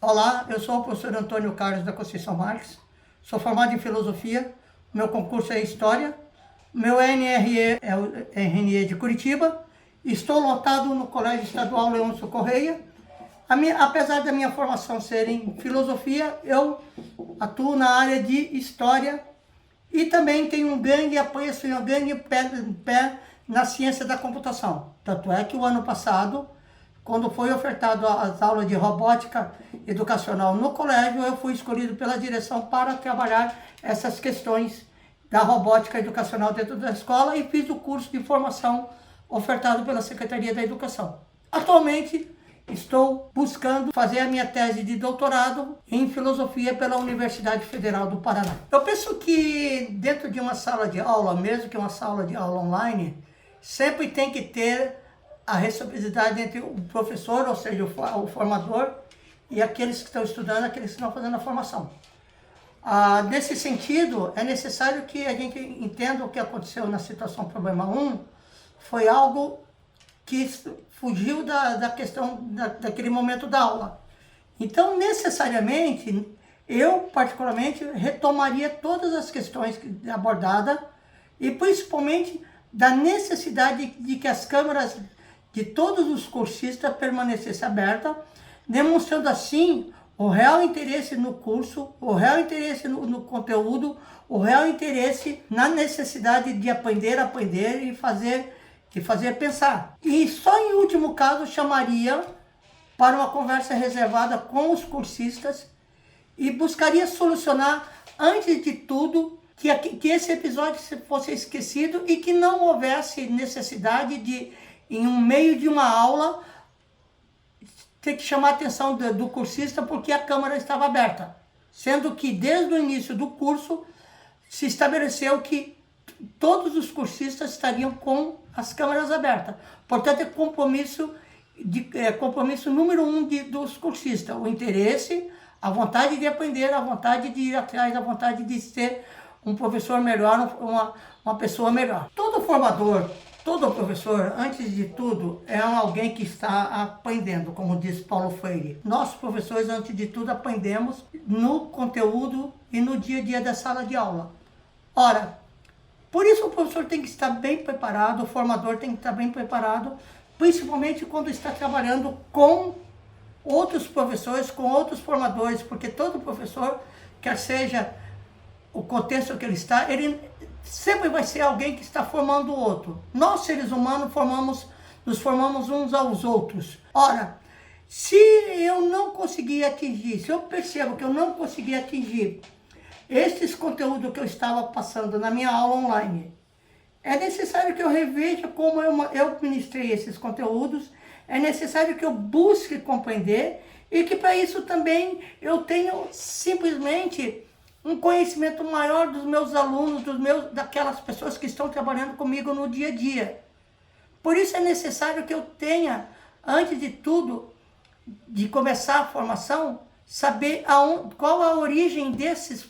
Olá, eu sou o professor Antônio Carlos da Conceição Marques, sou formado em Filosofia, meu concurso é História, meu NRE é o RNE de Curitiba, estou lotado no Colégio Estadual Leôncio Correia. Apesar da minha formação ser em Filosofia, eu atuo na área de História e também tenho um grande apoio, um grande pé na ciência da computação. Tanto é que o ano passado, quando foi ofertado as aulas de robótica educacional no colégio, eu fui escolhido pela direção para trabalhar essas questões da robótica educacional dentro da escola e fiz o curso de formação ofertado pela Secretaria da Educação. Atualmente, estou buscando fazer a minha tese de doutorado em filosofia pela Universidade Federal do Paraná. Eu penso que dentro de uma sala de aula, mesmo que uma sala de aula online, sempre tem que ter a reciprocidade entre o professor, ou seja, o formador, e aqueles que estão estudando, aqueles que estão fazendo a formação. Nesse sentido, é necessário que a gente entenda o que aconteceu na situação problema 1, foi algo que fugiu da questão daquele momento da aula. Então, necessariamente, eu particularmente retomaria todas as questões abordadas e principalmente da necessidade de que as câmeras de todos os cursistas permanecessem abertas, demonstrando assim o real interesse no curso, o real interesse no conteúdo, o real interesse na necessidade de aprender e fazer pensar. E só em último caso chamaria para uma conversa reservada com os cursistas e buscaria solucionar, antes de tudo, que esse episódio fosse esquecido e que não houvesse necessidade de, em um meio de uma aula, ter que chamar a atenção do cursista porque a câmera estava aberta. Sendo que desde o início do curso se estabeleceu que todos os cursistas estariam com as câmeras abertas. Portanto, é compromisso número 1 dos cursistas. O interesse, a vontade de aprender, a vontade de ir atrás, a vontade de ser um professor melhor, uma pessoa melhor. Todo formador, todo professor, antes de tudo, é alguém que está aprendendo, como diz Paulo Freire. Nós, professores, antes de tudo, aprendemos no conteúdo e no dia a dia da sala de aula. Ora, por isso o professor tem que estar bem preparado, o formador tem que estar bem preparado, principalmente quando está trabalhando com outros professores, com outros formadores, porque todo professor, quer seja o contexto que ele está, ele sempre vai ser alguém que está formando o outro. Nós, seres humanos, nos formamos uns aos outros. Ora, se eu não conseguir atingir, se eu percebo que eu não consegui atingir esses conteúdos que eu estava passando na minha aula online, é necessário que eu reveja como eu ministrei esses conteúdos, é necessário que eu busque compreender e que para isso também eu tenho simplesmente um conhecimento maior dos meus alunos, daquelas pessoas que estão trabalhando comigo no dia a dia. Por isso é necessário que eu tenha, antes de tudo, de começar a formação, saber qual a origem desses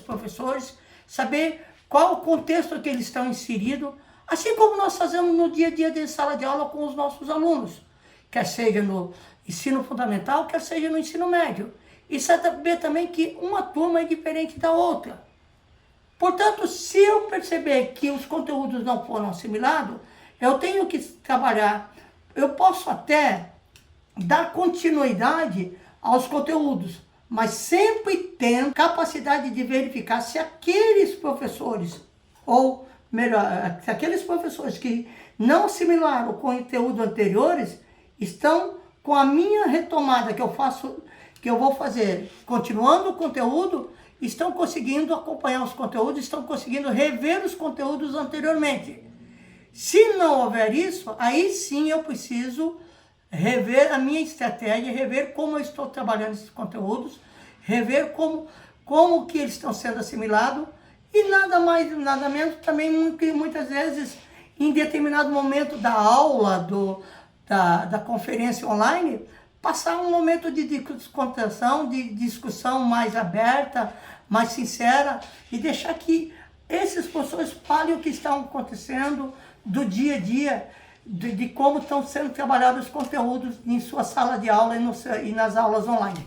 professores, saber qual o contexto que eles estão inseridos, assim como nós fazemos no dia a dia de sala de aula com os nossos alunos, quer seja no ensino fundamental, quer seja no ensino médio. E saber também que uma turma é diferente da outra. Portanto, se eu perceber que os conteúdos não foram assimilados, eu tenho que trabalhar, eu posso até dar continuidade aos conteúdos, mas sempre tendo capacidade de verificar se aqueles professores, ou melhor, se aqueles professores que não assimilaram o conteúdo anteriores, estão com a minha retomada que eu vou fazer, continuando o conteúdo, estão conseguindo acompanhar os conteúdos, estão conseguindo rever os conteúdos anteriormente. Se não houver isso, aí sim eu preciso rever a minha estratégia, rever como eu estou trabalhando esses conteúdos, rever como que eles estão sendo assimilados e nada mais, nada menos também que muitas vezes em determinado momento da aula, da conferência online, passar um momento de descontração, de discussão mais aberta, mais sincera e deixar que esses professores falem o que está acontecendo do dia a dia, de como estão sendo trabalhados os conteúdos em sua sala de aula e nas aulas online.